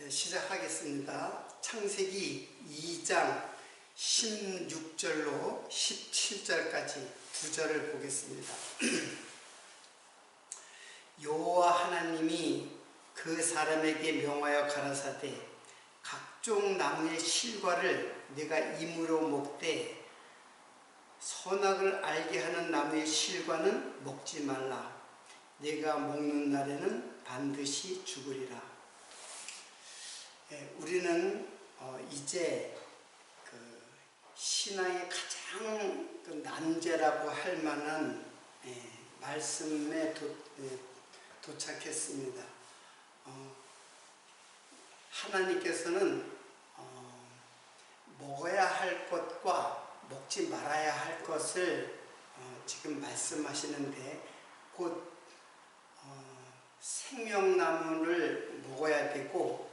시작하겠습니다. 창세기 2장 16절로 17절까지 9절을 보겠습니다. 여호와 하나님이 그 사람에게 명하여 가라사대 각종 나무의 실과를 네가 임으로 먹되 선악을 알게 하는 나무의 실과는 먹지 말라. 네가 먹는 날에는 반드시 죽으리라. 우리는 이제 그 신앙의 가장 그 난제라고 할 만한 말씀에 도착했습니다. 하나님께서는 먹어야 할 것과 먹지 말아야 할 것을 지금 말씀하시는데 곧 생명나무를 먹어야 되고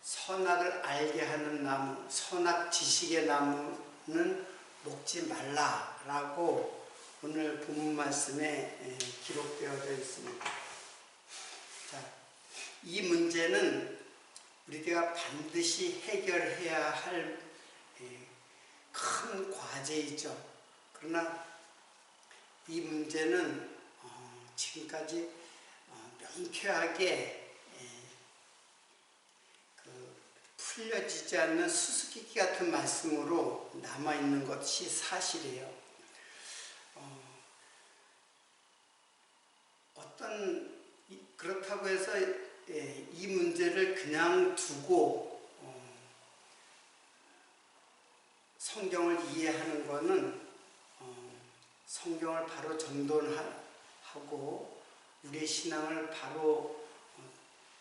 선악을 알게 하는 나무, 선악 지식의 나무는 먹지 말라라고 오늘 본문 말씀에 기록되어 있습니다. 자, 이 문제는 우리가 반드시 해결해야 할 큰 과제이죠. 그러나 이 문제는 지금까지 명쾌하게 풀려지지 않는 수수께끼 같은 말씀으로 남아있는 것이 사실이에요. 그렇다고 해서 이 문제를 그냥 두고 성경을 이해하는 것은 성경을 바로 전도하고 우리의 신앙을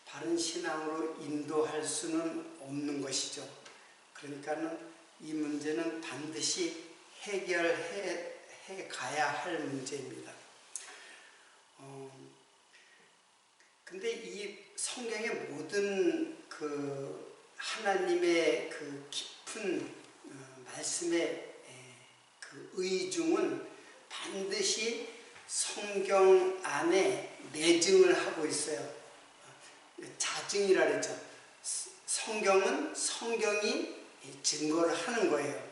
바른 신앙으로 인도할 수는 없는 것이죠. 그러니까는 이 문제는 반드시 해결해 가야 할 문제입니다. 근데 이 성경의 모든 그 하나님의 그 깊은 말씀의 그 의중은 반드시 성경 안에 내증을 하고 있어요. 자증이라 그랬죠. 성경은 성경이 증거를 하는 거예요.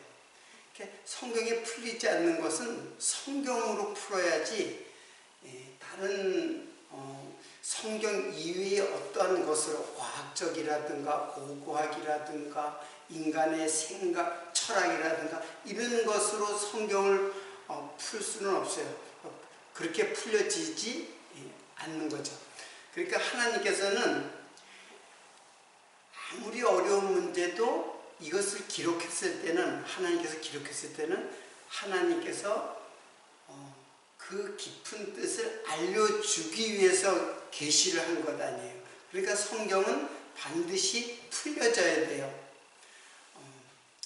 성경이 풀리지 않는 것은 성경으로 풀어야지 다른 성경 이외의 어떠한 것으로 과학적이라든가 고고학이라든가 인간의 생각, 철학이라든가 이런 것으로 성경을 풀 수는 없어요. 그렇게 풀려지지 않는 거죠. 그러니까 하나님께서는 아무리 어려운 문제도 이것을 기록했을 때는 하나님께서 그 깊은 뜻을 알려주기 위해서 계시를 한 것 아니에요. 그러니까 성경은 반드시 풀려져야 돼요.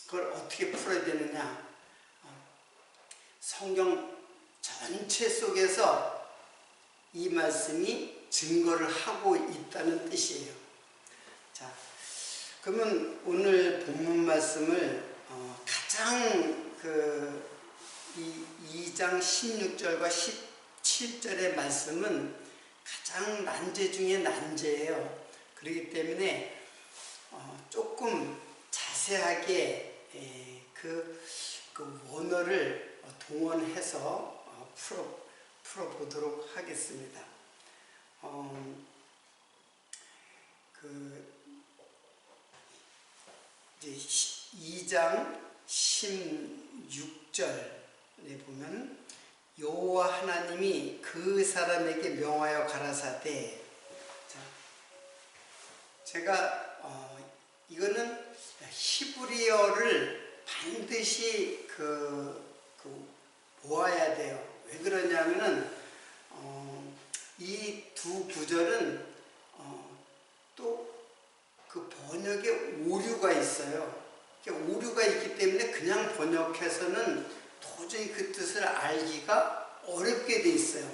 그걸 어떻게 풀어야 되느냐? 성경 전체 속에서 이 말씀이 증거를 하고 있다는 뜻이에요. 자, 그러면 오늘 본문 말씀을 가장 이 2장 16절과 17절의 말씀은 가장 난제 중에 난제예요. 그렇기 때문에 조금 자세하게 그 원어를 동원해서 풀어보도록 하겠습니다. 이제 2장 16절에 보면 여호와 하나님이 그 사람에게 명하여 가라사대. 자, 제가 이거는 히브리어를 반드시 보아야 돼요. 왜 그러냐면은 이 두 구절은 또 그 번역에 오류가 있어요. 오류가 있기 때문에 그냥 번역해서는 도저히 그 뜻을 알기가 어렵게 돼 있어요.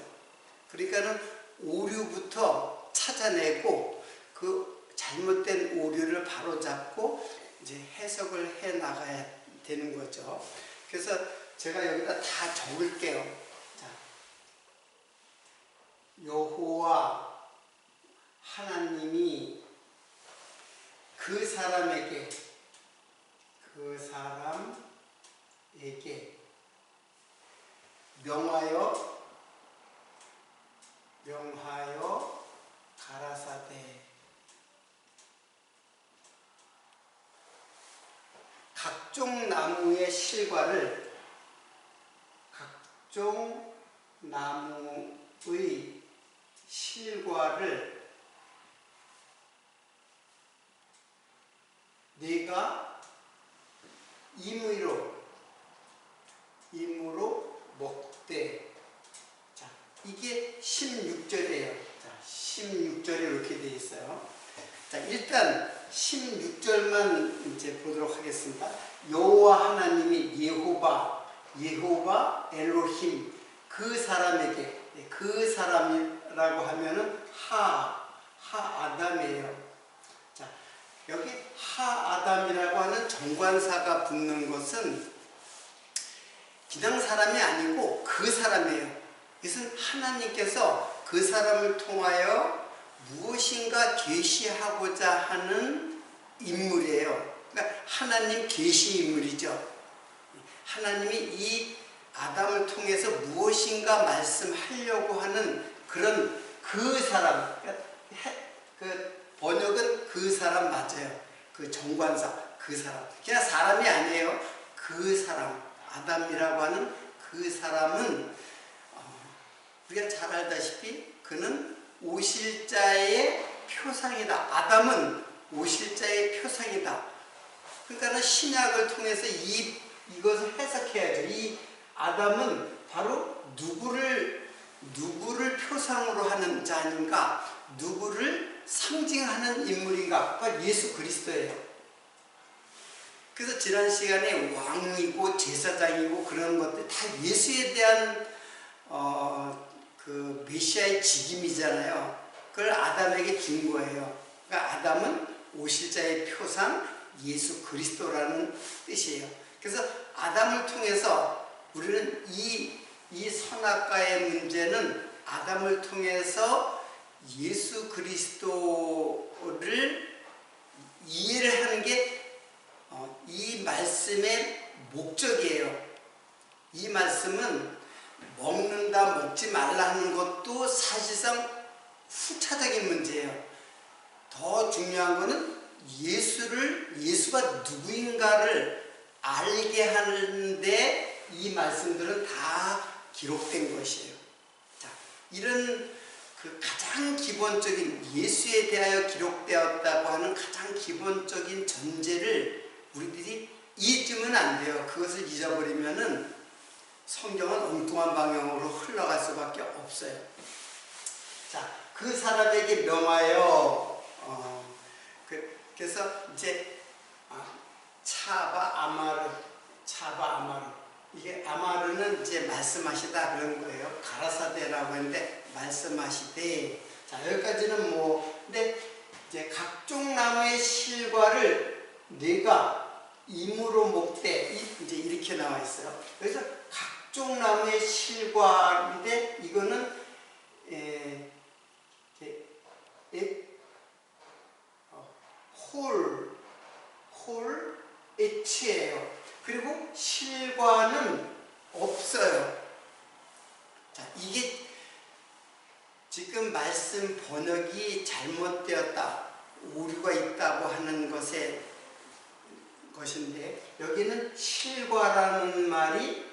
그러니까는 오류부터 찾아내고 그 잘못된 오류를 바로잡고 이제 해석을 해 나가야 되는 거죠. 그래서 제가 여기다 다 적을게요. 자, 여호와 하나님이 그 사람에게 명하여 가라사대 각종 나무의 실과를 네가 임의로 먹되. 자, 이게 16절이에요. 자, 16절에 이렇게 되어 있어요. 자, 일단 16절만 이제 보도록 하겠습니다. 여호와 하나님이 예호바 엘로힘 그 사람에게, 그 사람이라고 하면은 아담이에요. 자, 여기 아담이라고 하는 정관사가 붙는 것은 그냥 사람이 아니고 그 사람이에요. 이것은 하나님께서 그 사람을 통하여 무엇인가 계시하고자 하는 인물이에요. 그러니까 하나님 계시 인물이죠. 하나님이 이 아담을 통해서 무엇인가 말씀하려고 하는 그런 그 사람, 그 번역은 그 사람 맞아요. 그 정관사, 그 사람. 그냥 사람이 아니에요. 그 사람, 아담이라고 하는 그 사람은 우리가 잘 알다시피 그는 오실자의 표상이다. 아담은 오실자의 표상이다. 그러니까 신약을 통해서 이것을 해석해야죠. 이 아담은 바로 누구를 표상으로 하는 자인가, 누구를 상징하는 인물인가, 바로 예수 그리스도예요. 그래서 지난 시간에 왕이고 제사장이고 그런 것들 다 예수에 대한 그 메시아의 직임이잖아요. 그걸 아담에게 준 거예요. 그러니까 아담은 오실자의 표상 예수 그리스도라는 뜻이에요. 그래서 아담을 통해서 우리는 이 선악과의 문제는 아담을 통해서 예수 그리스도를 이해를 하는 게 이 말씀의 목적이에요. 이 말씀은 먹는다 먹지 말라 하는 것도 사실상 후차적인 문제예요. 더 중요한 것은 예수가 누구인가를 알게 하는데 이 말씀들은 다 기록된 것이에요. 자, 이런 그 가장 기본적인 예수에 대하여 기록되었다고 하는 가장 기본적인 전제를 우리들이 잊으면 안 돼요. 그것을 잊어버리면은 성경은 엉뚱한 방향으로 흘러갈 수밖에 없어요. 자, 그 사람에게 명하여 그래서 이제 차바 아마르 이게 아마르는 이제 말씀하시다 그런 거예요. 가라사대라고 했는데 말씀하시되. 자, 여기까지는 근데 이제 각종 나무의 실과를 네가 임으로 먹되, 이제 이렇게 나와 있어요. 그래서 각종 나무의 실과인데 이거는 홀 H예요. 그리고 실과는 없어요. 자, 이게 지금 말씀 번역이 잘못되었다, 오류가 있다고 하는 것인데 여기는 실과라는 말이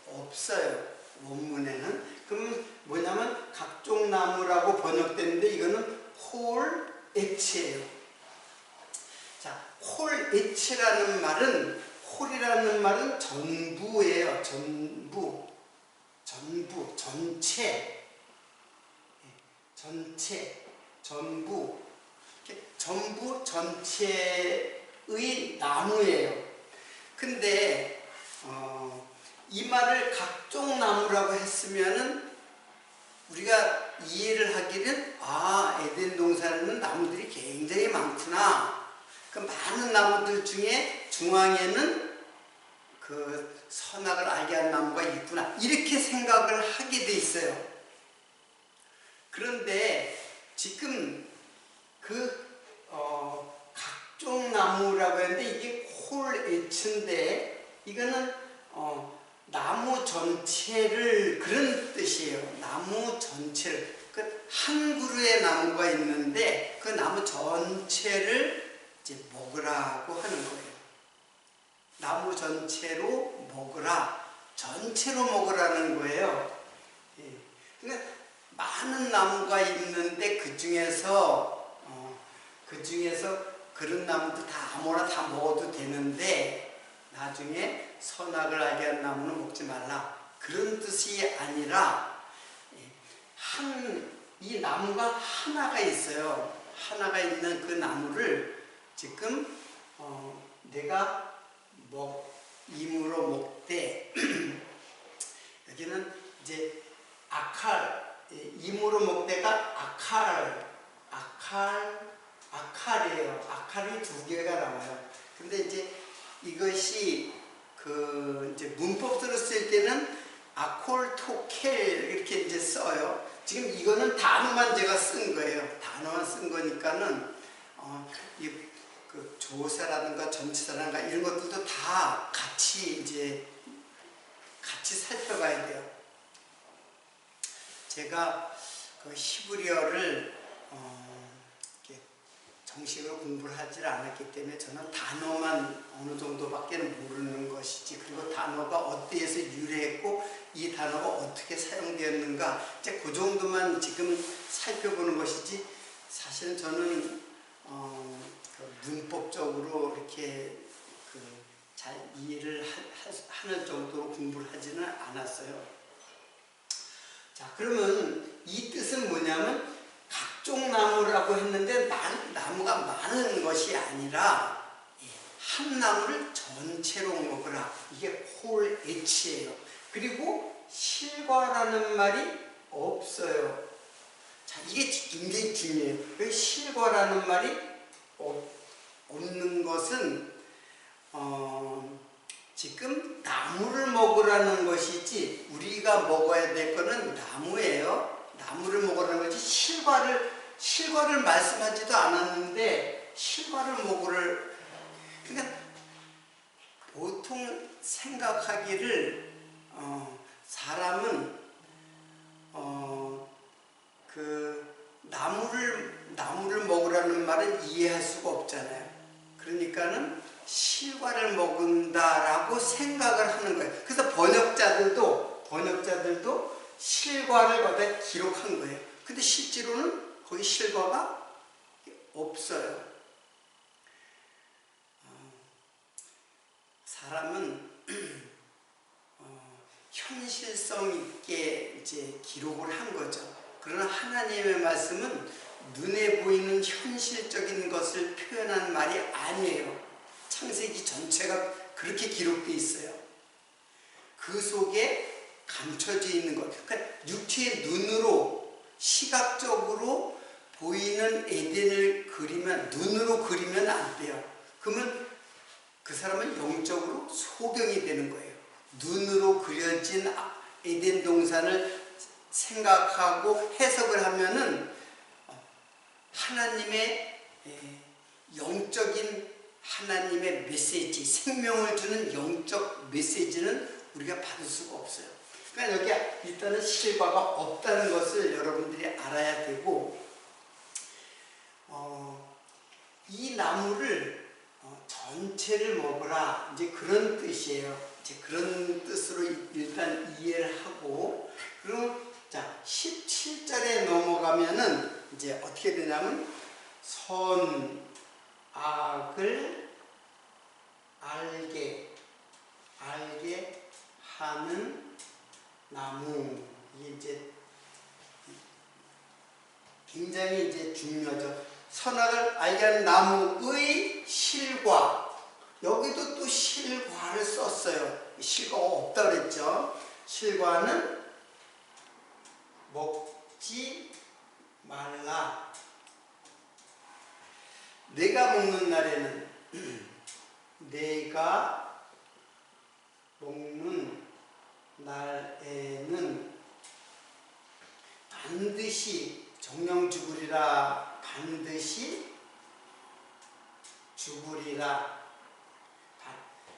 없어요. 원문에는. 그러면 뭐냐면 각종 나무라고 번역되는데 이거는 홀 H예요. 자, 홀 H라는 말은, 홀이라는 말은 전부예요. 전부, 전체, 전부, 전체의 나무예요. 근데 이 말을 각종 나무라고 했으면은 우리가 이해를 하기는 에덴 동산에는 나무들이 굉장히 많구나. 그 많은 나무들 중에 중앙에는 그 선악을 알게 하는 나무가 있구나, 이렇게 생각을 하게 돼 있어요. 그런데 지금 그 고추인데 이거는 나무 전체를 그런 뜻이에요. 나무 전체를 한 그루의 나무가 있는데 그 나무 전체를 이제 먹으라고 하는 거예요. 나무 전체로 먹으라, 전체로 먹으라는 거예요. 예. 그러니까 많은 나무가 있는데 그 중에서 그런 나무도 다 아무나 다 먹어도 되는데 나중에 선악을 알게 하는 나무는 먹지 말라, 그런 뜻이 아니라 이 나무가 하나가 있어요. 하나가 있는 그 나무를 지금 내가 임으로 먹되 여기는 이제 임으로 먹되가 아칼이에요. 아칼이 두 개가 나와요. 근데 이제 이것이 이제 문법으로 쓸 때는 아콜토켈 이렇게 이제 써요. 지금 이거는 단어만 제가 쓴 거예요. 단어만 쓴 거니까는 그 조사라든가 전치사라든가 이런 것들도 다 같이 살펴봐야 돼요. 제가 그 히브리어를 정식으로 공부를 하지 않았기 때문에 저는 단어만 어느 정도밖에 모르는 것이지, 그리고 단어가 어디에서 유래했고 이 단어가 어떻게 사용되었는가 이제 그 정도만 지금 살펴보는 것이지, 사실은 저는 문법적으로 이렇게 잘 이해를 하는 정도로 공부를 하지는 않았어요. 자, 그러면 이 뜻은 뭐냐면 각종 나무라고 했는데 나무가 많은 것이 아니라 한 나무를 전체로 먹으라. 이게 홀 에치예요. 그리고 실과라는 말이 없어요. 자, 이게 굉장히 중요해요. 실과라는 말이 없는 것은 지금 나무를 먹으라는 것이지 우리가 먹어야 될 거는 나무예요. 나무를 먹으라는 거지 실과를 말씀하지도 않았는데 실과를 먹으를, 그러니까 보통 생각하기를 사람은 그 나무를 먹으라는 말은 이해할 수가 없잖아요. 그러니까는 실과를 먹는다라고 생각을 하는 거예요. 그래서 번역자들도 실과를 거기다 기록한 거예요. 근데 실제로는 거기 실과가 없어요. 사람은 현실성 있게 이제 기록을 한 거죠. 그러나 하나님의 말씀은 눈에 보이는 현실적인 것을 표현한 말이 아니에요. 창세기 전체가 그렇게 기록되어 있어요. 그 속에 감춰져 있는 것, 그러니까 육체의 눈으로 시각적으로 보이는 에덴을 눈으로 그리면 안 돼요. 그러면 그 사람은 영적으로 소경이 되는 거예요. 눈으로 그려진 에덴 동산을 생각하고 해석을 하면은 하나님의 영적인 하나님의 메시지, 생명을 주는 영적 메시지는 우리가 받을 수가 없어요. 그러니까 여기 일단은 실과가 없다는 것을 여러분들이 알아야 되고, 이 나무를 전체를 먹으라, 이제 그런 뜻이에요. 이제 그런 뜻으로 일단 이해를 하고, 그럼 자 17절에 넘어가면은 이제 어떻게 되냐면 선악을 알게 하는 나무, 이게 이제 굉장히 이제 중요하죠. 선악을 알게 하는 나무의 실과, 여기도 또 실과를 썼어요. 실과가 없다 그랬죠. 실과는 먹지 말라. 내가 먹는 날에는 내가 먹는 날에는 반드시 정령 죽으리라. 반드시 죽으리라.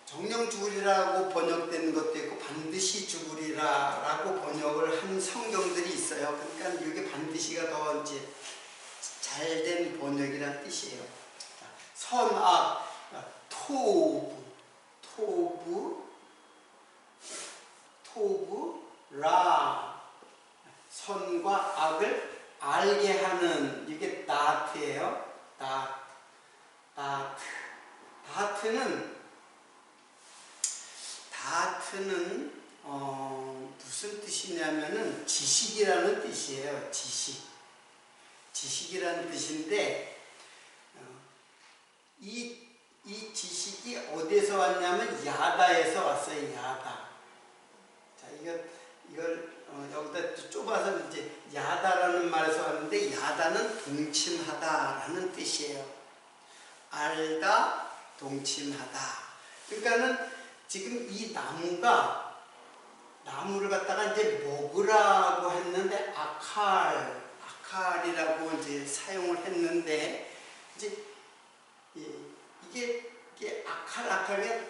정령 죽으리라고 번역된 것도 있고 반드시 죽으리라라고 번역을 한 성경들이 있어요. 그러니까 이게 반드시가 더 이제 잘된 번역이란 뜻이에요. 선악, 토부, 라, 선과 악을 알게 하는, 이게 다트예요. 다트는 무슨 뜻이냐면은 지식이라는 뜻이에요. 지식이라는 뜻인데 이 지식이 어디에서 왔냐면 야다에서 왔어요. 야다. 자, 이걸 여기다 좁아서 이제 야다라는 말에서 왔는데, 야다는 동침하다라는 뜻이에요. 알다, 동침하다. 그러니까는 지금 이 나무를 갖다가 이제 먹으라고 했는데 아칼이라고 이제 사용을 했는데, 이제 이게 아칼이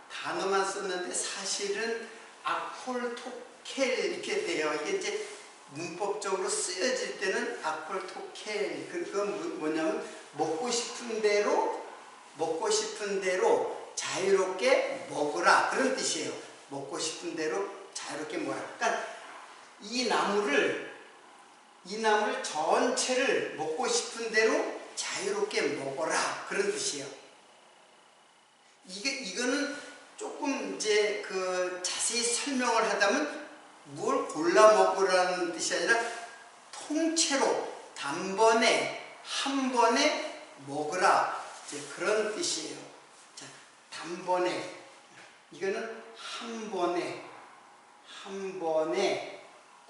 단어만 썼는데 사실은 아콜토켈 이렇게 돼요. 이게 이제 문법적으로 쓰여질 때는 아콜토켈, 그건 뭐냐면 먹고 싶은 대로 자유롭게 먹으라, 그런 뜻이에요. 먹고 싶은 대로 자유롭게 먹으라. 그러니까 이 나무를 전체를 먹고 싶은 대로 자유롭게 먹어라, 그런 뜻이에요. 이거는 조금 이제 자세히 설명을 하자면 뭘 골라 먹으라는 뜻이 아니라 통째로 단번에 한 번에 먹으라, 이제 그런 뜻이에요. 자, 단번에, 이거는 한 번에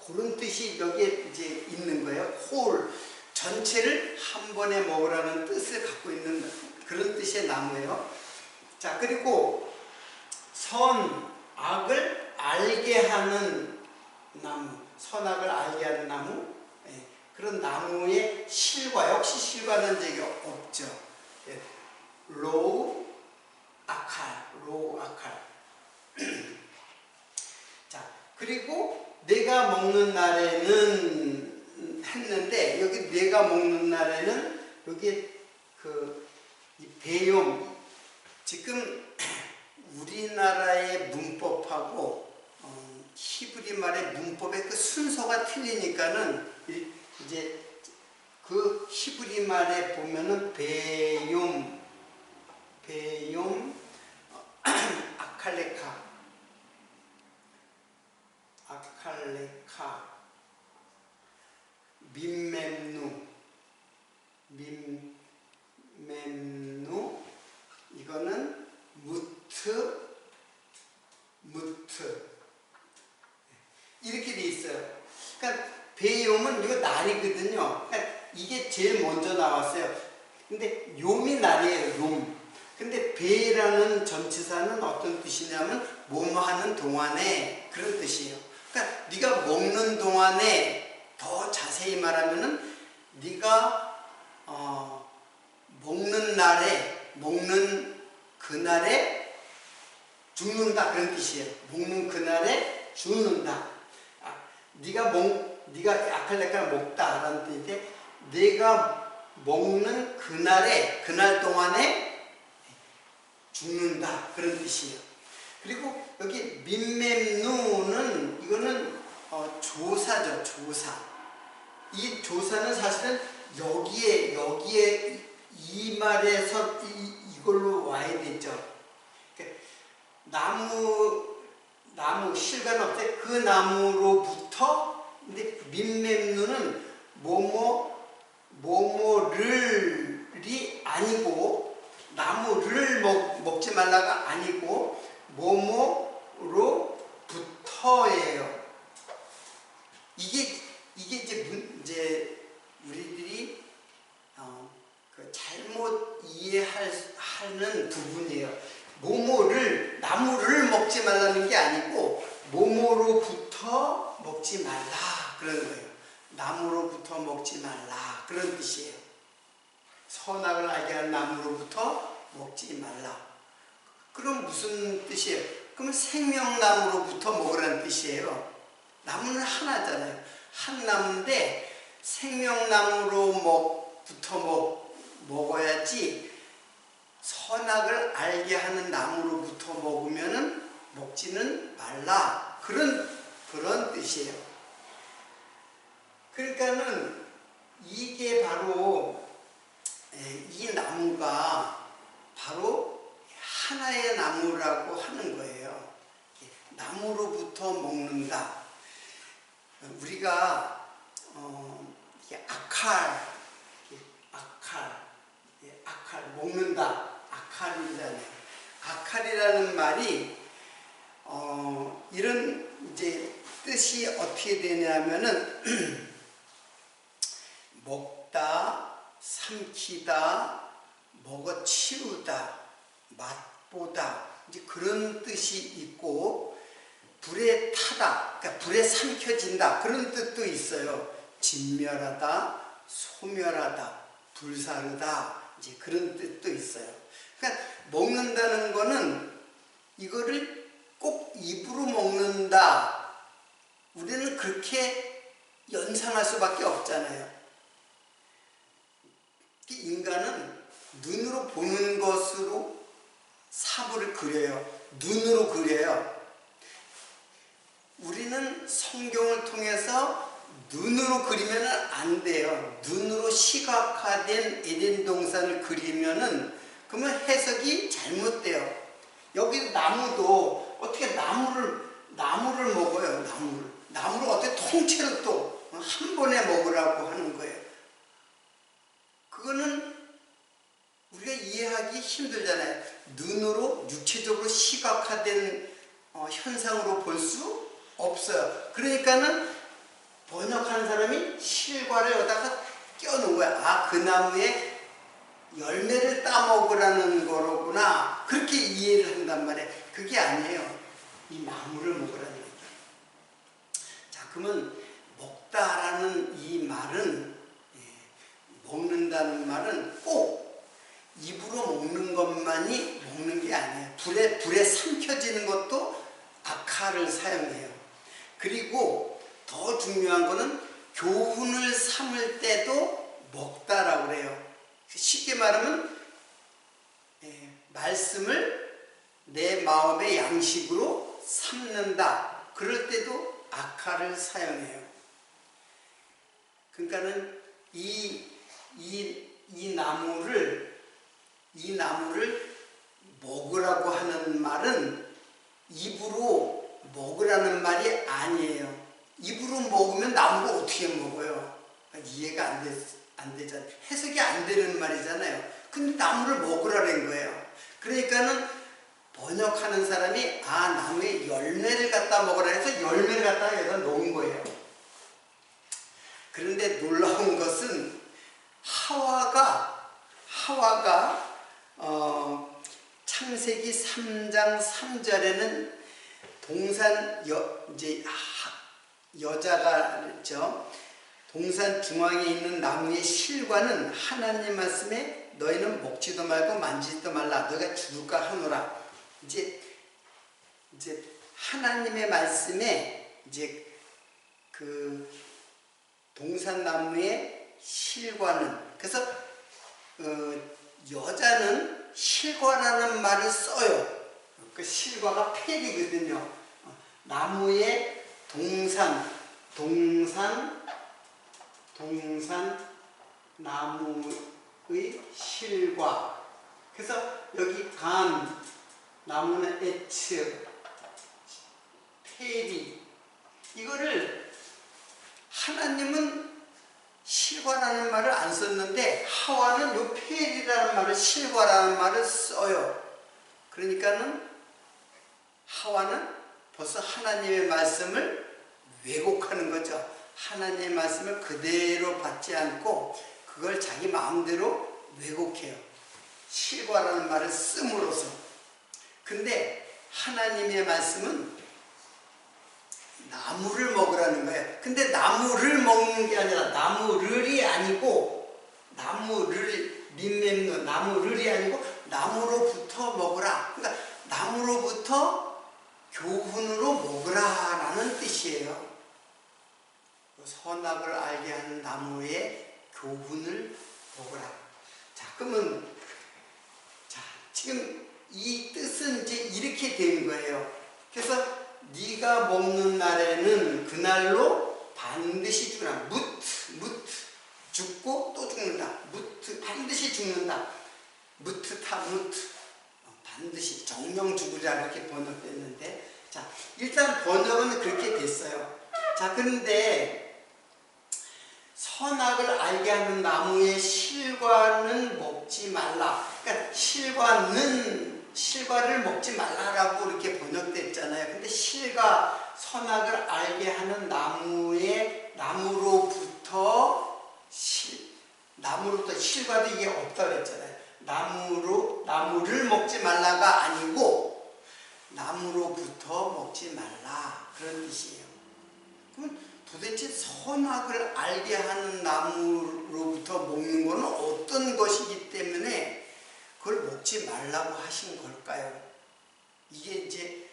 그런 뜻이 여기에 이제 있는 거예요. 홀, 전체를 한 번에 먹으라는 뜻을 갖고 있는 그런 뜻의 나무예요. 자, 그리고 선악을 알게 하는 나무, 선악을 알게 하는 나무, 그런 나무의 실과, 역시 실과는 이제 없죠. 로우 아칼. 자, 그리고 내가 먹는 날에는 했는데, 여기 내가 먹는 날에는 여기 이 배용, 지금 우리나라의 문법하고 히브리 말의 문법의 그 순서가 틀리니까는 이제 그 히브리 말에 보면은 배용 아칼레카, 민멤누, 이거는 무트 이렇게 돼 있어요. 그러니까 배용은 이거 날이거든요. 그러니까 이게 제일 먼저 나왔어요. 근데 용이 날이에요. 용. 근데 배라는 전치사는 어떤 뜻이냐면 뭐뭐 하는 동안에, 그런 뜻이에요. 그러니까 네가 먹는 동안에, 더 자세히 말하면은 네가 먹는 그날에 죽는다, 그런 뜻이에요. 먹는 그날에 죽는다. 네가 아칼레카를 먹다라는 뜻인데, 내가 먹는 그날 동안에 죽는다, 그런 뜻이에요. 그리고 여기 민멤누는, 이거는 조사죠, 조사. 이 조사는 사실은 여기에 이 말에서 이걸로 와야 되죠. 나무 실과는 없대. 그 나무로부터, 근데 민멤누는 뭐뭐를이 아니고, 나무를 먹지 말라가 아니고 뭐뭐로부터예요. 이게 이제 우리들이 잘못 이해하는 부분이에요. 나무를 먹지 말라는 게 아니고 뭐뭐로부터 먹지 말라, 그런 거예요. 나무로부터 먹지 말라, 그런 뜻이에요. 선악을 알게 하는 나무로부터 먹지 말라. 그럼 무슨 뜻이에요? 그럼 생명나무로부터 먹으라는 뜻이에요. 나무는 하나잖아요. 한 나무인데 생명나무로부터 먹어야지 선악을 알게 하는 나무로부터 먹으면은 먹지는 말라. 그런 뜻이에요. 그러니까는 이게 바로 이 나무가 바로 하나의 나무라고 하는 거예요. 나무로부터 먹는다. 우리가 아칼 먹는다. 아칼이잖아요. 아칼이라는 말이 이런 이제 뜻이 어떻게 되냐면은 먹다, 삼키다, 먹어치우다, 맛보다 이제 그런 뜻이 있고 불에 타다, 그러니까 불에 삼켜진다 그런 뜻도 있어요. 진멸하다, 소멸하다, 불사르다 이제 그런 뜻도 있어요. 그러니까 먹는다는 거는 이거를 꼭 입으로 먹는다. 우리는 그렇게 연상할 수밖에 없잖아요. 인간은 눈으로 보는 것으로 사물을 그려요. 눈으로 그려요. 우리는 성경을 통해서 눈으로 그리면 안 돼요. 눈으로 시각화된 에덴 동산을 그리면은 그러면 해석이 잘못돼요. 여기 나무도 어떻게 나무를 먹어요. 나무를 어떻게 통째로 또 한 번에 먹으라고 하는 거예요. 그거는 우리가 이해하기 힘들잖아요. 눈으로 육체적으로 시각화된 현상으로 볼 수 없어요. 그러니까는 번역하는 사람이 실과를 여기다가 껴놓은 거야. 아, 그 나무에 열매를 따먹으라는 거로구나. 그렇게 이해를 한단 말이에요. 그게 아니에요. 이 나무를 먹으라는 얘기예요. 자, 그러면 먹다라는 이 말은, 먹는다는 말은 꼭 입으로 먹는 것만이 먹는 게 아니에요. 불에 삼켜지는 것도 아카를 사용해요. 그리고 더 중요한 거는 교훈을 삼을 때도 먹다라고 그래요. 쉽게 말하면 말씀을 내 마음의 양식으로 삼는다. 그럴 때도 아카를 사용해요. 그러니까는 이 나무를 먹으라고 하는 말은 입으로 먹으라는 말이 아니에요. 입으로 먹으면 나무가 어떻게 먹어요? 이해가 안 되잖아요. 해석이 안 되는 말이잖아요. 근데 나무를 먹으라는 거예요. 그러니까는 번역하는 사람이 나무에 열매를 갖다 먹으라 해서 열매를 갖다 여기다 놓은 거예요. 그런데 놀라운 것은 하와가 창세기 3장 3절에는 여자가 그랬죠. 동산 중앙에 있는 나무의 실과는 하나님 말씀에 너희는 먹지도 말고 만지지도 말라. 너희가 죽을까 하노라. 이제 하나님의 말씀에 그 동산 나무의 실과는, 그래서 여자는 실과라는 말을 써요. 그 실과가 펠이거든요. 나무의 동산 나무의 실과. 그래서 여기 간, 나무는 에츠, 펠이. 이거를 하나님은 실과라는 말을 안 썼는데 하와는 요 펠이라는 말을, 실과라는 말을 써요. 그러니까는 하와는 벌써 하나님의 말씀을 왜곡하는 거죠. 하나님의 말씀을 그대로 받지 않고 그걸 자기 마음대로 왜곡해요. 실과라는 말을 씀으로써. 근데 하나님의 말씀은 나무를 먹으라는 거예요. 근데 나무를 먹는 게 아니라 나무를이 아니고 나무를 림mem노, 나무를이 아니고 나무로부터 먹으라. 그러니까 나무로부터 교훈으로 먹으라라는 뜻이에요. 선악을 알게 하는 나무의 교훈을 먹으라. 자, 그러면 자, 지금 이 뜻은 이제 이렇게 된 거예요. 그래서 네가 먹는 날에는 그날로 반드시 죽으라. 무트 죽고 또 죽는다. 무트 반드시 죽는다. 무트 반드시 정령 죽으라 이렇게 번역됐는데, 자, 일단 번역은 그렇게 됐어요. 자, 그런데 선악을 알게 하는 나무의 실과는 먹지 말라. 그러니까 실과를 먹지 말라라고 이렇게 번역됐잖아요. 근데 실과, 선악을 알게 하는 나무로부터 실과도 이게 없다 그랬잖아요. 나무를 먹지 말라가 아니고 나무로부터 먹지 말라, 그런 뜻이에요. 그러면 도대체 선악을 알게 하는 나무로부터 먹는 것은 어떤 것이기 때문에 그걸 먹지 말라고 하신 걸까요? 이게 이제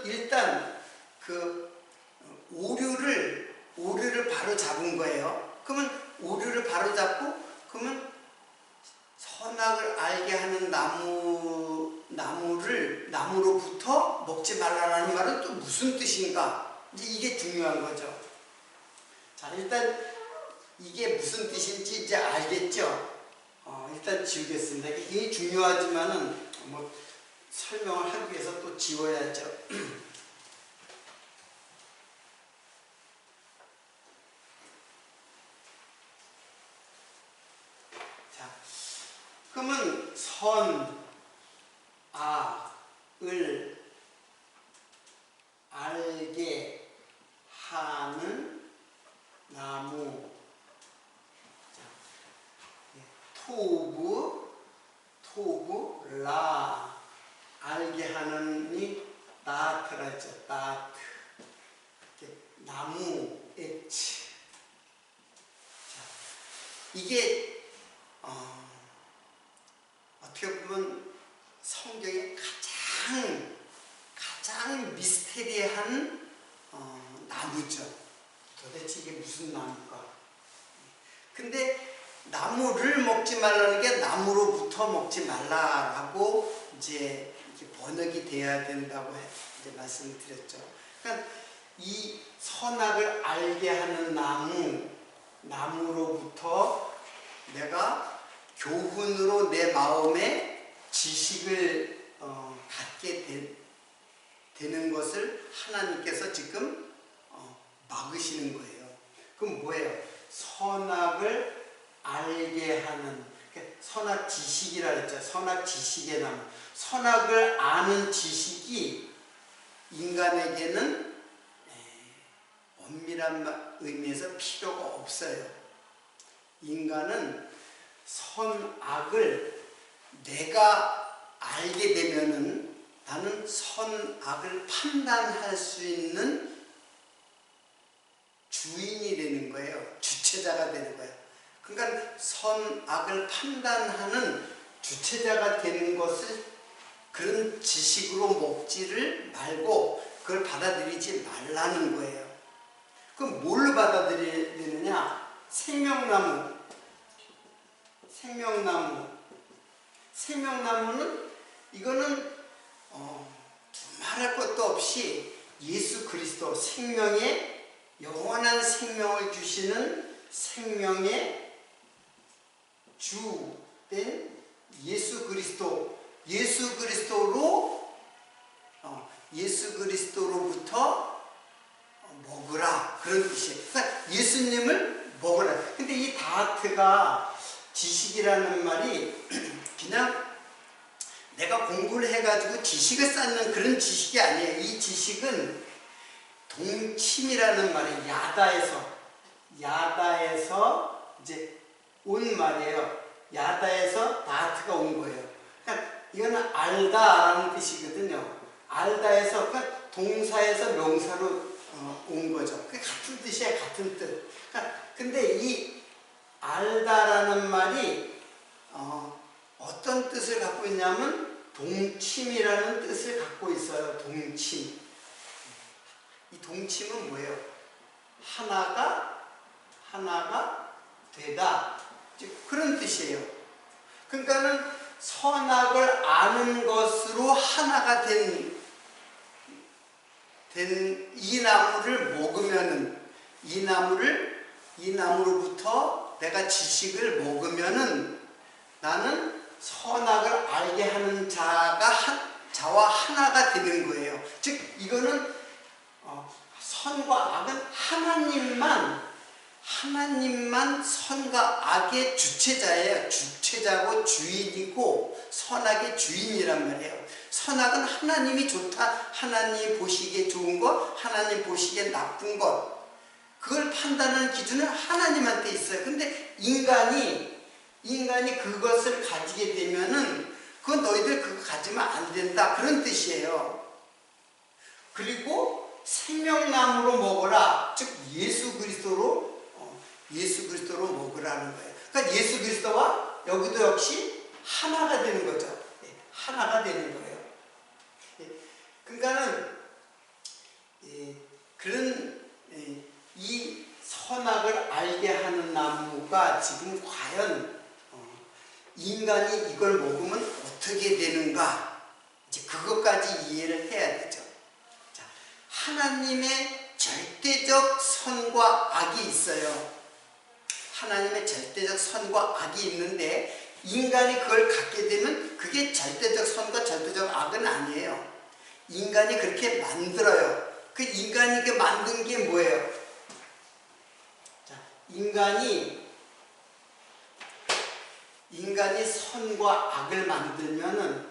일단 그 오류를 바로 잡은 거예요. 그러면 오류를 바로 잡고, 그러면 선악을 알게 하는 나무로부터 먹지 말라는 말은 또 무슨 뜻인가? 이제 이게 중요한 거죠. 자, 일단 이게 무슨 뜻인지 이제 알겠죠? 일단 지우겠습니다. 이게 굉장히 중요하지만은 뭐 설명을 하기 위해서 또 지워야죠. 자, 그러면 선악을 알게 하는 나무, 토브, 알게 하는이 다트라 했죠. 다트. 나무, 엣지. 자, 이게 어떻게 보면 성경의 가장 미스테리한 나무죠. 도대체 이게 무슨 나무일까? 근데 나무를 먹지 말라는 게 나무로부터 먹지 말라라고 이제 번역이 돼야 된다고 이제 말씀을 드렸죠. 그러니까 이 선악을 알게 하는 나무로부터 내가 교훈으로 내 마음에 지식을 갖게 되는 것을 하나님께서 지금 막으시는 거예요. 그럼 뭐예요? 선악을 알게 하는, 선악 지식이라 했죠. 선악 지식의 나무. 선악을 아는 지식이 인간에게는 엄밀한 의미에서 필요가 없어요. 인간은 선악을 내가 알게 되면은 나는 선악을 판단할 수 있는 주인이 되는 거예요. 주체자가 되는 거예요. 그러니까 선악을 판단하는 주체자가 되는 것을 그런 지식으로 먹지를 말고 그걸 받아들이지 말라는 거예요. 그럼 뭘로 받아들여야 되느냐? 생명나무는 이거는 두말할 것도 없이 예수 그리스도, 영원한 생명을 주시는 생명의 주된 예수 그리스도로부터 먹으라, 그런 뜻이에요. 그러니까 예수님을 먹으라. 근데 이 다트가, 지식이라는 말이 그냥 내가 공부를 해가지고 지식을 쌓는 그런 지식이 아니에요. 이 지식은 동침이라는 말이 야다에서 이제 온 말이에요. 야다에서 다트가 온 거예요. 그러니까 이거는 알다라는 뜻이거든요. 알다에서, 그러니까 동사에서 명사로 온 거죠. 그게 같은 뜻이에요. 같은 뜻. 그러니까 근데 이 알다라는 말이 어떤 뜻을 갖고 있냐면 동침이라는 뜻을 갖고 있어요. 동침. 이 동침은 뭐예요? 하나가 되다. 그런 뜻이에요. 그러니까는 선악을 아는 것으로 하나가 된 이 나무를 먹으면은 이 나무로부터 내가 지식을 먹으면은 나는 선악을 알게 하는 자와 하나가 되는 거예요. 즉 이거는 선과 악은 하나님만 선과 악의 주체자예요. 주체자고 주인이고 선악의 주인이란 말이에요. 선악은 하나님이 좋다, 하나님 보시기에 좋은 것, 하나님 보시기에 나쁜 것, 그걸 판단하는 기준은 하나님한테 있어요. 근데 인간이 그것을 가지게 되면은 그건 너희들 그거 가지면 안 된다, 그런 뜻이에요. 그리고 생명나무로 먹어라, 즉 예수 그리스도로 먹으라는 거예요. 그러니까 예수 그리스도와 여기도 역시 하나가 되는 거죠. 하나가 되는 거예요. 그러니까는 그런 이 선악을 알게 하는 나무가 지금 과연 인간이 이걸 먹으면 어떻게 되는가, 이제 그것까지 이해를 해야 되죠. 자, 하나님의 절대적 선과 악이 있어요. 하나님의 절대적 선과 악이 있는데 인간이 그걸 갖게 되면 그게 절대적 선과 절대적 악은 아니에요. 인간이 그렇게 만들어요. 그 인간이 그 만든 게 뭐예요? 자, 인간이 선과 악을 만들면은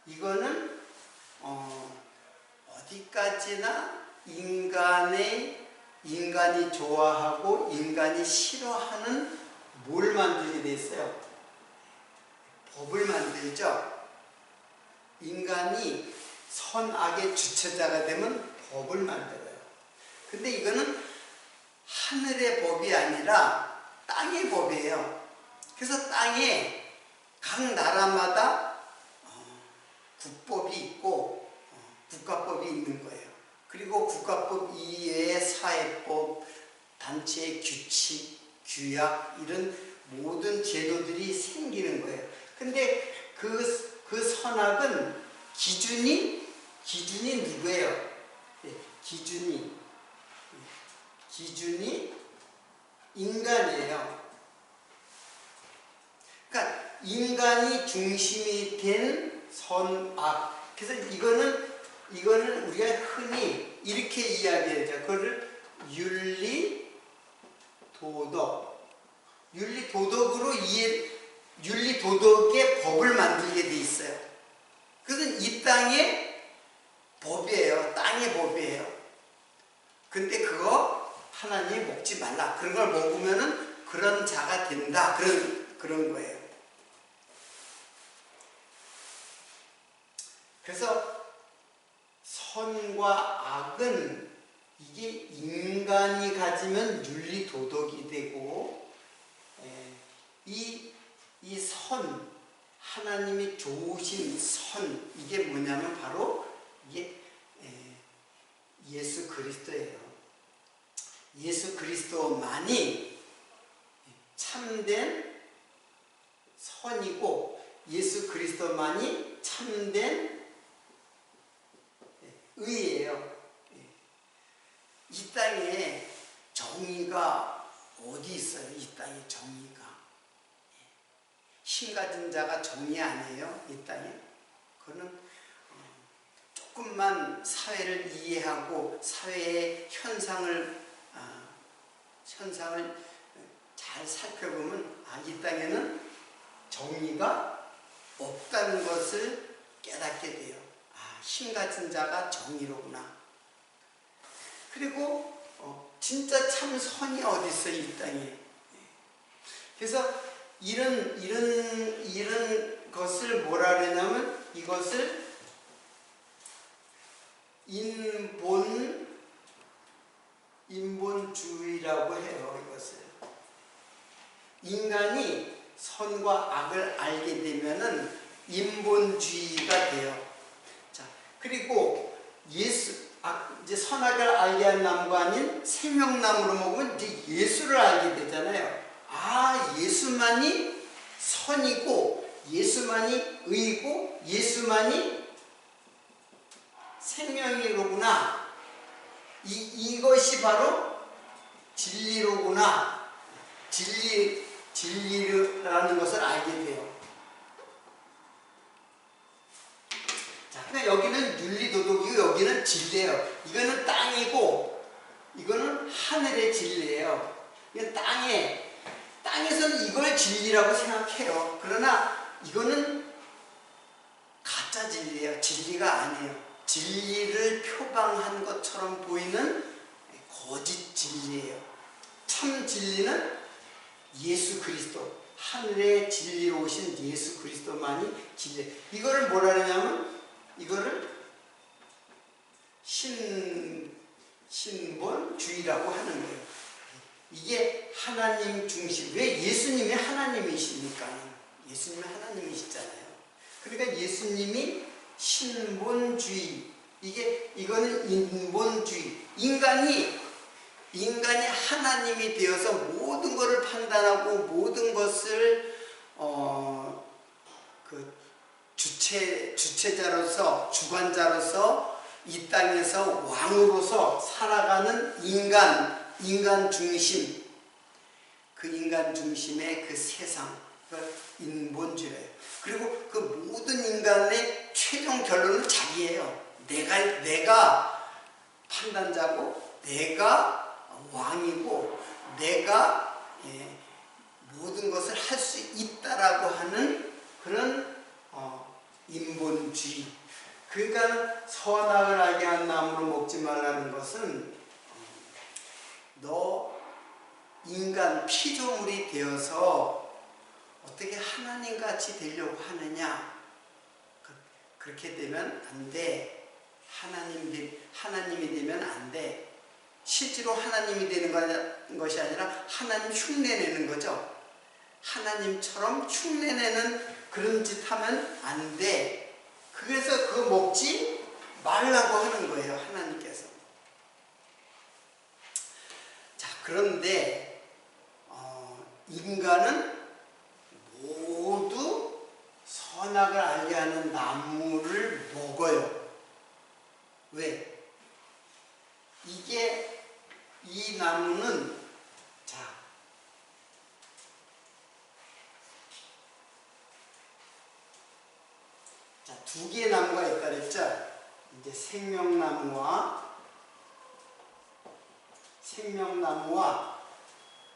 이거는 어디까지나 인간이 좋아하고 인간이 싫어하는 뭘 만들게 돼 있어요? 법을 만들죠. 인간이 선악의 주체자가 되면 법을 만들어요. 근데 이거는 하늘의 법이 아니라 땅의 법이에요. 그래서 땅에 각 나라마다 국법이 있고 국가법이 있는 거예요. 그리고 국가법 이외에 사회법, 단체의 규칙, 규약, 이런 모든 제도들이 생기는 거예요. 근데 그 선악은 기준이 누구예요? 기준이 인간이에요. 그러니까 인간이 중심이 된 선악. 그래서 이거는 우리가 흔히 이렇게 이야기하죠. 그거를 윤리도덕의 법을 만들게 돼 있어요. 그것은 이 땅의 법이에요. 땅의 법이에요. 근데 그거 하나님이 먹지 말라. 그런 걸 먹으면은 그런 자가 된다. 그런 거예요. 그래서 선과 악은 이게 인간이 가지면 윤리도덕이 되고, 이 선, 하나님이 좋으신 선, 이게 뭐냐면 바로 이게 예수 그리스도예요. 예수 그리스도만이 참된 선이고 예수 그리스도만이 참된 의예요. 이 땅에 정의가 어디 있어요? 이 땅에 정의가. 힘 가진 자가 정의 아니에요? 이 땅에. 그거는 조금만 사회를 이해하고 사회의 현상을 잘 살펴보면 이 땅에는 정의가 없다는 것을 깨닫게 돼요. 힘 가진 자가 정의로구나. 그리고 진짜 참 선이 어디 있어요, 이 땅에. 그래서 이런 것을 뭐라 그러냐면 이것을 인본주의라고 해요. 이것을 인간이 선과 악을 알게 되면은 인본주의가 돼요. 자, 그리고 이제 선악을 알게 한 나무가 아닌 생명나무로 먹으면 이제 예수를 알게 되잖아요. 아, 예수만이 선이고, 예수만이 의고, 예수만이 생명이로구나. 이것이 바로 진리로구나. 진리라는 것을 알게 돼요. 자, 그러니까 여기는 윤리도덕이고 여기는 진리예요. 이거는 땅이고 이거는 하늘의 진리예요. 이건 땅에서는 이걸 진리라고 생각해요. 그러나 이거는 가짜 진리예요. 진리가 아니에요. 진리를 표방한 것처럼 보이는 거짓 진리예요. 참 진리는 예수 그리스도, 하늘의 진리로 오신 예수 그리스도만이 진리. 이거를 뭐라 그러냐면 이거를 신본주의라고 하는 거예요. 이게 하나님 중심. 왜 예수님이 하나님이십니까? 예수님이 하나님이시잖아요. 그러니까 예수님이 신본주의. 이거는 인본주의. 인간이 하나님이 되어서 모든 것을 판단하고 모든 것을 주체자로서 주관자로서 이 땅에서 왕으로서 살아가는 인간 중심, 그 인간 중심의 그 세상, 그 인본주의예요. 그리고 그 모든 인간의 최종 결론은 자기예요. 내가 판단자고, 내가 왕이고, 내가 모든 것을 할 수 있다라고 하는 그런 인본주의. 그러니까 선악을 알게 한 나무로 먹지 말라는 것은 너 인간 피조물이 되어서 어떻게 하나님같이 되려고 하느냐. 그렇게 되면 안 돼. 하나님이 되면 안 돼. 실제로 하나님이 되는 것이 아니라 하나님 흉내내는 거죠. 하나님처럼 흉내내는 그런 짓 하면 안 돼. 그래서 그거 먹지 말라고 하는 거예요, 하나님께서. 자, 그런데 인간은 모두 선악을 알게 하는 나무를 먹어요. 왜? 이 나무는 두 개의 나무가 있다 그랬죠? 이제 생명나무와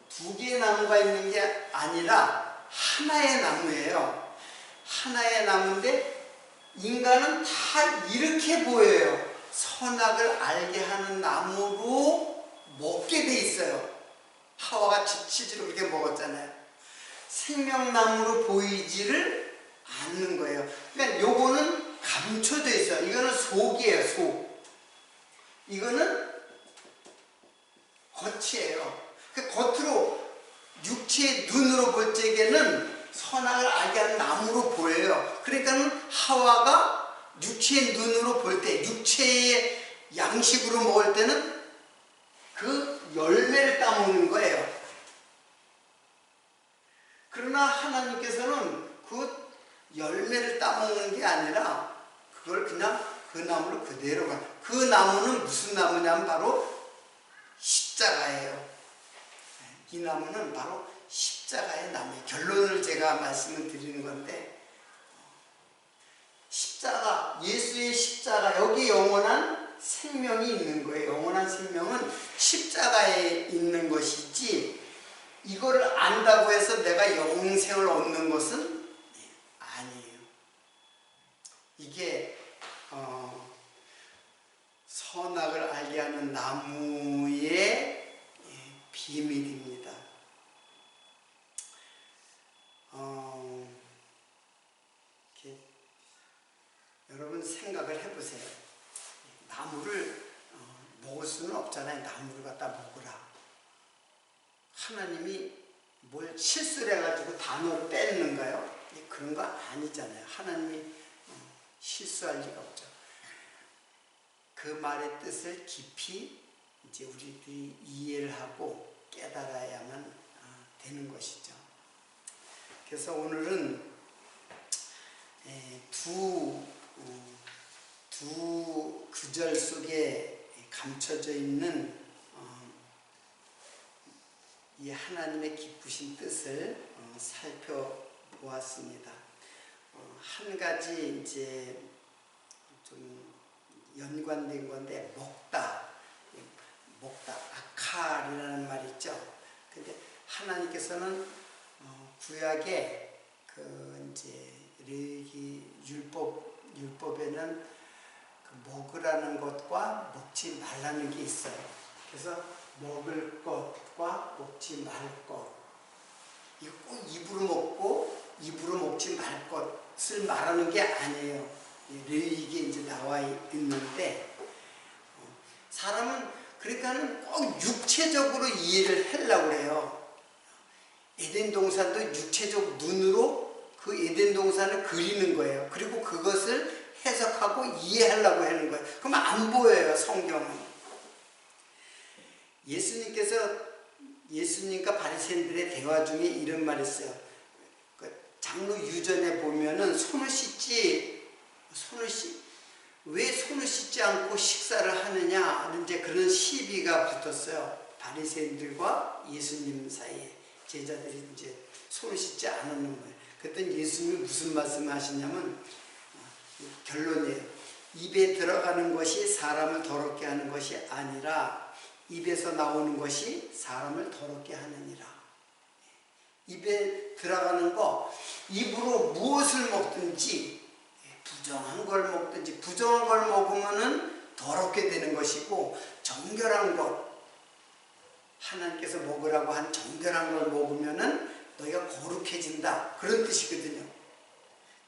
두 개의 나무가 있는 게 아니라 하나의 나무예요. 하나의 나무인데 인간은 다 이렇게 보여요. 선악을 알게 하는 나무로 먹게 돼 있어요. 하와가 실제로 그렇게 먹었잖아요. 생명나무로 보이지를 않는 거예요. 그러니까 요거는 감춰져 있어요. 이거는 속이에요, 속. 이거는 겉이에요. 그 겉으로 육체의 눈으로 볼 적에는 선악을 알게 하는 나무로 보여요. 그러니까 하와가 육체의 눈으로 볼 때, 육체의 양식으로 먹을 때는 그 열매를 따먹는 거예요. 그러나 하나님께서는 그 열매를 따먹는 게 아니라 그걸 그냥 그 나무를 그대로 가. 그 나무는 무슨 나무냐면 바로 십자가예요. 이 나무는 바로 십자가의 나무예요. 결론을 제가 말씀을 드리는 건데, 십자가, 예수의 십자가, 여기 영원한 생명이 있는 거예요. 영원한 생명은 십자가에 있는 것이지, 이거를 안다고 해서 내가 영생을 얻는 것은 아니에요. 이게 선악을 알게 하는 나무의 비밀입니다. 여러분 생각을 해보세요. 나무를 먹을 수는 없잖아요. 나무를 갖다 먹으라. 하나님이 뭘 실수를 해가지고 단어를 뺏는가요? 그런 거 아니잖아요. 하나님이 실수할 리가 없죠. 그 말의 뜻을 깊이 이제 우리들이 이해를 하고 깨달아야만 되는 것이죠. 그래서 오늘은 두 구절 속에 감춰져 있는 이 하나님의 기쁘신 뜻을 살펴보았습니다. 한 가지 이제 좀 연관된 건데 먹다, 아칼이라는 말이 있죠. 근데 하나님께서는 구약에 그 이제 율법에는 그 먹으라는 것과 먹지 말라는 게 있어요. 그래서 먹을 것과 먹지 말 것, 이거 꼭 입으로 먹고 입으로 먹지 말 것을 말하는 게 아니에요. 이게 이제 나와 있는데, 사람은 그러니까는 꼭 육체적으로 이해를 하려고 해요. 에덴 동산도 육체적 눈으로 그 에덴 동산을 그리는 거예요. 그리고 그것을 해석하고 이해하려고 하는 거예요. 그러면 안 보여요, 성경은. 예수님과 바리새인들의 대화 중에 이런 말이 있어요. 장로 유전에 보면은 왜 손을 씻지 않고 식사를 하느냐, 이제 그런 시비가 붙었어요. 바리새인들과 예수님 사이에. 제자들이 이제 손을 씻지 않았는 거예요. 그랬더니 예수님이 무슨 말씀을 하시냐면, 결론이에요. 입에 들어가는 것이 사람을 더럽게 하는 것이 아니라 입에서 나오는 것이 사람을 더럽게 하느니라. 입에 들어가는 거, 입으로 무엇을 먹든지, 부정한 걸 먹든지, 부정한 걸 먹으면은 더럽게 되는 것이고, 정결한 것, 하나님께서 먹으라고 한 정결한 걸 먹으면은 너희가 거룩해진다, 그런 뜻이거든요.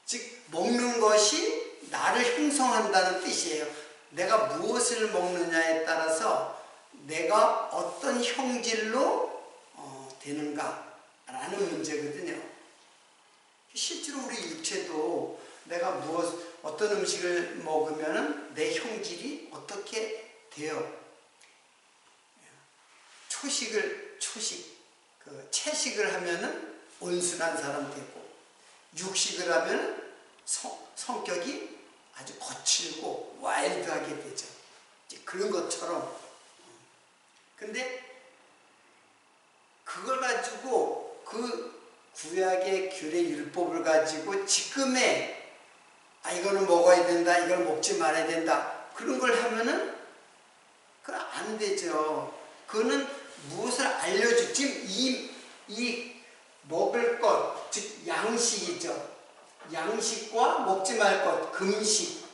즉 먹는 것이 나를 형성한다는 뜻이에요. 내가 무엇을 먹느냐에 따라서 내가 어떤 형질로 되는가라는 문제거든요. 실제로 우리 육체도 내가 어떤 음식을 먹으면 내 형질이 어떻게 돼요? 채식을 하면은 온순한 사람 되고, 육식을 하면 성격이 아주 거칠고 와일드하게 되죠. 그런 것처럼. 근데 그걸 가지고, 그 구약의 규례 율법을 가지고 지금의 이거는 먹어야 된다, 이걸 먹지 말아야 된다, 그런 걸 하면은 그건 안 되죠. 그거는 무엇을 알려주지? 이 먹을 것, 즉 양식이죠. 양식과 먹지 말 것, 금식.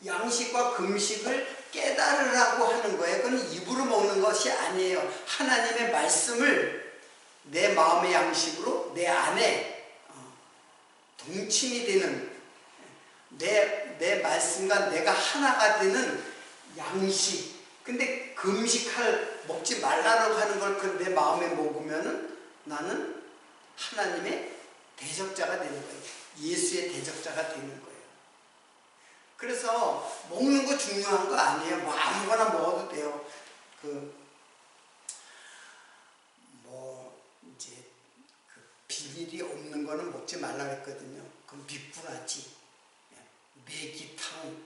양식과 금식을 깨달으라고 하는 거예요. 그건 입으로 먹는 것이 아니에요. 하나님의 말씀을 내 마음의 양식으로 내 안에 동침이 되는, 내 말씀과 내가 하나가 되는 양식. 근데 먹지 말라고 하는 걸 내 마음에 먹으면은 나는 하나님의 대적자가 되는 거예요. 예수의 대적자가 되는 거예요. 그래서 먹는 거 중요한 거 아니에요. 뭐 아무거나 먹어도 돼요. 이제 비밀이 없는 거는 먹지 말라고 했거든요. 미꾸라지, 메기탕,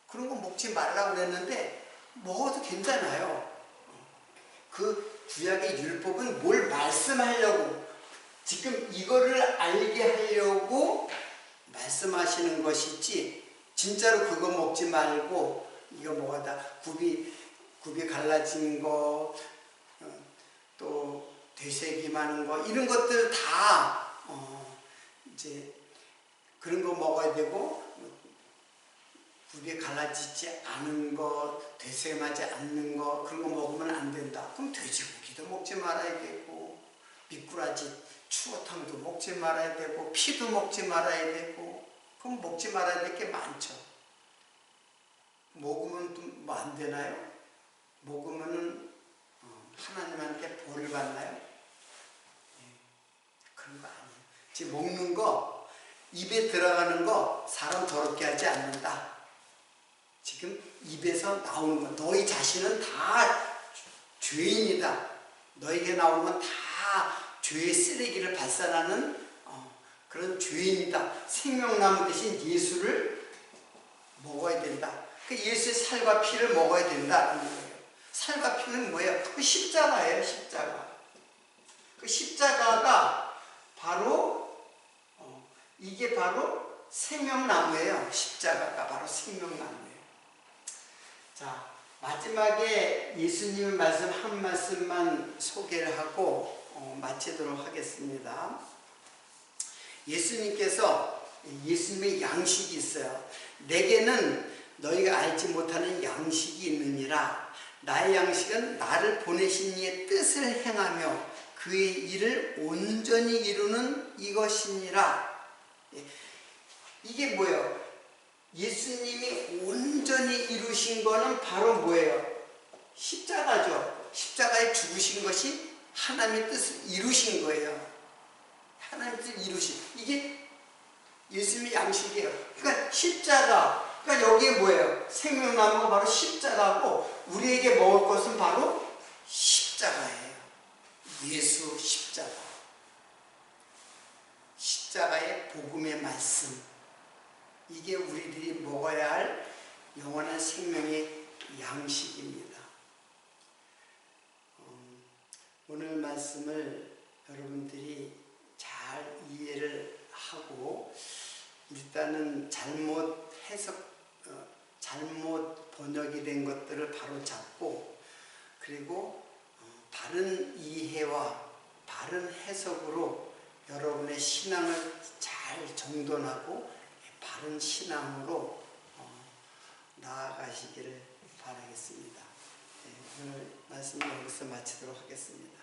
그런 거 먹지 말라고 그랬는데 먹어도 괜찮아요. 그 구약의 율법은 뭘 말씀하려고, 지금 이거를 알게 하려고 말씀하시는 것이지, 진짜로 그거 먹지 말고 이거 먹어다 굽이 갈라진 거, 또 되새기 많은 거, 이런 것들 다 이제 그런 거 먹어야 되고, 굽이 갈라지지 않은 거, 되새김하지 않는 거, 그런 거 먹으면 안 된다. 그럼 돼지고기도 먹지 말아야 되고, 미꾸라지 추어탕도 먹지 말아야 되고, 피도 먹지 말아야 되고, 그럼 먹지 말아야 될 게 많죠. 먹으면 또 뭐 안 되나요? 먹으면은 하나님한테 벌을 받나요? 그런 거 아니에요. 지금 먹는 거, 입에 들어가는 거 사람 더럽게 하지 않는다. 지금 입에서 나오는 거, 너희 자신은 다 죄인이다. 너에게 나오는 건 다 죄의 쓰레기를 발산하는 그런 죄인이다. 생명나무 대신 예수를 먹어야 된다. 그 예수의 살과 피를 먹어야 된다는 거예요. 살과 피는 뭐예요? 그 십자가예요, 십자가. 그 십자가가 바로 이게 바로 생명나무예요. 십자가가 바로 생명나무예요. 자, 마지막에 예수님의 말씀 한 말씀만 소개를 하고 마치도록 하겠습니다. 예수님의 양식이 있어요. 내게는 너희가 알지 못하는 양식이 있느니라. 나의 양식은 나를 보내신 이의 뜻을 행하며 그의 일을 온전히 이루는 이것이니라. 이게 뭐예요? 예수님이 온전히 이루신 거는 바로 뭐예요? 십자가죠. 십자가에 죽으신 것이 하나님의 뜻을 이루신 거예요. 하나님의 뜻을 이루신. 이게 예수님의 양식이에요. 그러니까 십자가. 그러니까 여기에 뭐예요? 생명나무가 바로 십자가고 우리에게 먹을 것은 바로 십자가예요. 예수 십자가. 십자가의 복음의 말씀. 이게 우리들이 먹어야 할 영원한 생명의 양식입니다. 오늘 말씀을 여러분들이 잘 이해를 하고 일단은 잘못 번역이 된 것들을 바로 잡고 그리고 바른 이해와 바른 해석으로 여러분의 신앙을 잘 정돈하고 바른 신앙으로 나아가시기를 바라겠습니다. 오늘 말씀을 여기서 마치도록 하겠습니다.